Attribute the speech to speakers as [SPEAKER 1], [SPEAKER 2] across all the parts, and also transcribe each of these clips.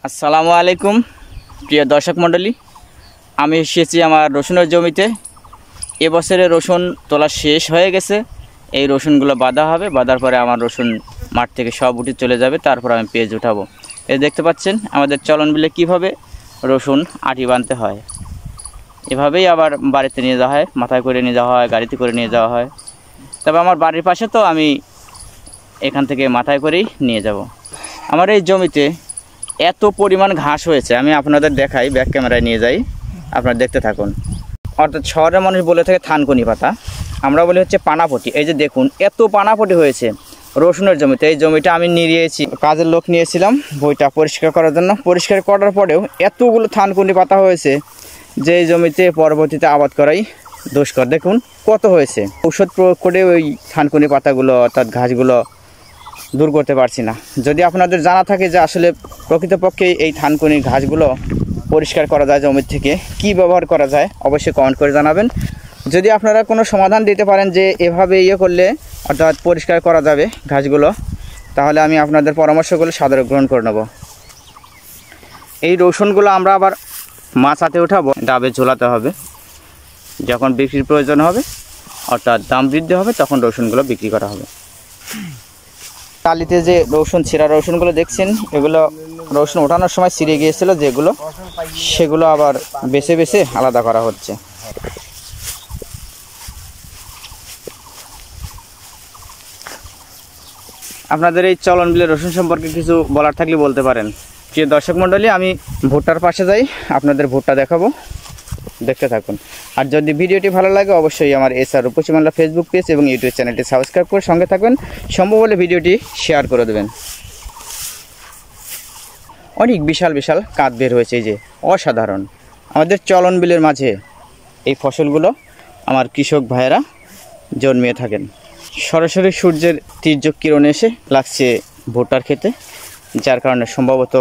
[SPEAKER 1] আসসালামু আলাইকুম প্রিয় দর্শক মণ্ডলী, আমি এসেছি আমার রসুনের জমিতে। এবছরে রসুন তোলা শেষ হয়ে গেছে। এই রসুনগুলো বাঁধা হবে, বাঁধার পরে আমার রসুন মাঠ থেকে সব উঠে চলে যাবে, তারপর আমি পেঁয়াজ উঠাবো। এই দেখতে পাচ্ছেন আমাদের চলন বিলে কীভাবে রসুন আটি বাঁধতে হয়। এভাবেই আবার বাড়িতে নিয়ে যাওয়া হয়, মাথায় করে নিয়ে যাওয়া হয়, গাড়িতে করে নিয়ে যাওয়া হয়। তবে আমার বাড়ির পাশে তো আমি এখান থেকে মাথায় করেই নিয়ে যাব। আমার এই জমিতে এত পরিমাণ ঘাস হয়েছে, আমি আপনাদের দেখাই, ব্যাক ক্যামেরায় নিয়ে যাই, আপনারা দেখতে থাকুন। অর্থাৎ শহরের মানুষ বলে থাকে থানকুনি পাতা, আমরা বলি হচ্ছে পানাপটি। এই যে দেখুন এত পানাপটি হয়েছে রসুনের জমিতে। এই জমিটা আমি নিয়েছি, কাজের লোক নিয়েছিলাম বইটা পরিষ্কার করার জন্য। পরিষ্কার করার পরেও এতগুলো থানকুনি পাতা হয়েছে যে এই জমিতে পরবর্তীতে আবাদ করাই দুষ্কর। দেখুন কত হয়েছে, ঔষধ প্রয়োগ করে ওই থানকুনি পাতাগুলো অর্থাৎ ঘাসগুলো দূর করতে পারছি না। যদি আপনাদের জানা থাকে যে আসলে প্রকৃতপক্ষে এই থানকুনি ঘাসগুলো পরিষ্কার করা যায় জমির থেকে, কি ব্যবহার করা যায়, অবশ্যই কমেন্ট করে জানাবেন। যদি আপনারা কোনো সমাধান দিতে পারেন যে এভাবে করলে অর্থাৎ পরিষ্কার করা যাবে ঘাসগুলো, তাহলে আমি আপনাদের পরামর্শগুলো সাদরে গ্রহণ করে নেব। এই রসুনগুলো আমরা আবার মাছাতে উঠাবো, ডাবে ঝোলাতে হবে। যখন বিক্রির প্রয়োজন হবে অর্থাৎ দাম বৃদ্ধি হবে, তখন রসুনগুলো বিক্রি করা হবে। টালিতে যে রসুন ছিঁড়া রসুনগুলো দেখছেন, এগুলো রসুন ওঠানোর সময় ছিঁড়ে গিয়েছিল যেগুলো, সেগুলো আবার বেছে বেছে আলাদা করা হচ্ছে। আপনাদের এই চলন বিলে রসুন সম্পর্কে কিছু বলার থাকলে বলতে পারেন। প্রিয় দর্শক মণ্ডলী, আমি ভুট্টার পাশে যাই, আপনাদের ভুট্টা দেখাবো, দেখতে থাকুন। আর যদি ভিডিওটি ভালো লাগে অবশ্যই আমার এসআর রূপসী বাংলা ফেসবুক পেজ এবং ইউটিউব চ্যানেলটি সাবস্ক্রাইব করে সঙ্গে থাকবেন। সম্ভব হলে ভিডিওটি শেয়ার করে দেবেন। অনেক বিশাল বিশাল কাঁধ বের হয়েছে, এই যে অসাধারণ। আমাদের চলন বিলের মাঝে এই ফসলগুলো আমার কৃষক ভাইয়েরা জন্মিয়ে থাকেন। সরাসরি সূর্যের তীর্যক কিরণ এসে লাগছে ভুট্টার খেতে, যার কারণে সম্ভবত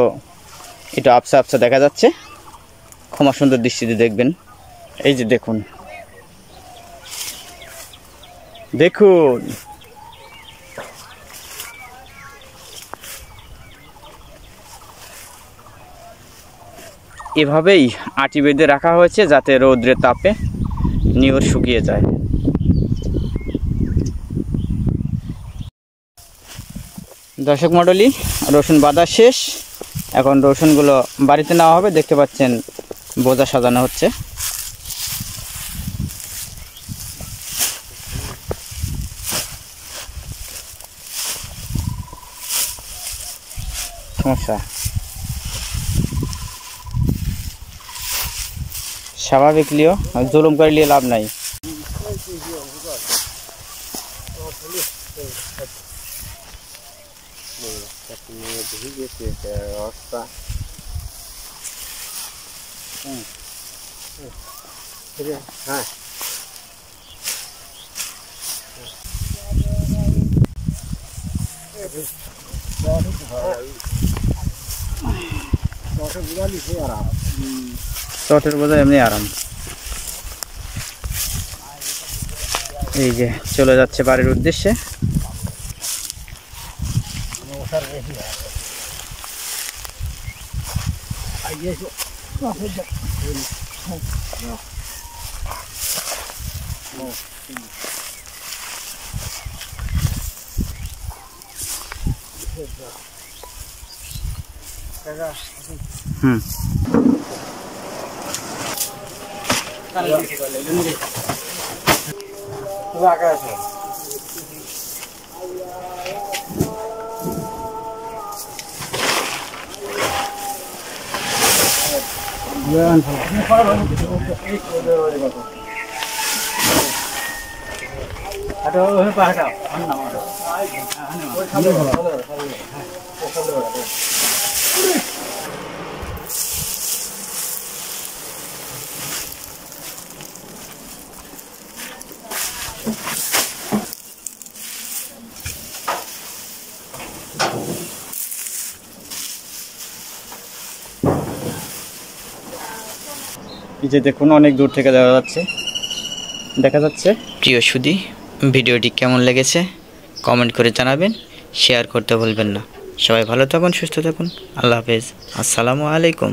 [SPEAKER 1] এটা আবসা আবসা দেখা যাচ্ছে। ক্ষমা সুন্দর দৃষ্টিতে দেখবেন। এই যে দেখুন দেখুন, এভাবেই আটি বেঁধে রাখা হয়েছে যাতে রৌদ্রের তাপে নিয়র শুকিয়ে যায়। দর্শক মণ্ডলী, রসুন বাঁধা শেষ। এখন রসুনগুলো বাড়িতে নেওয়া হবে। দেখতে পাচ্ছেন বোঝা সাজানো হচ্ছে। সমস্যা স্বাভাবিক লিও, জুলুম করে নিয়ে লাভ নাই। হ্যাঁ চটের বোঝা এমনি আরাম। এই যে চলে যাচ্ছে বাড়ির উদ্দেশ্যে। এই যে দেখুন অনেক দূর থেকে দেখা যাচ্ছে। প্রিয় সুধী, ভিডিওটি কেমন লেগেছে কমেন্ট করে জানাবেন, শেয়ার করতে ভুলবেন না। সবাই ভালো থাকুন, সুস্থ থাকুন। আল্লাহ হাফেজ। আসসালামু আলাইকুম।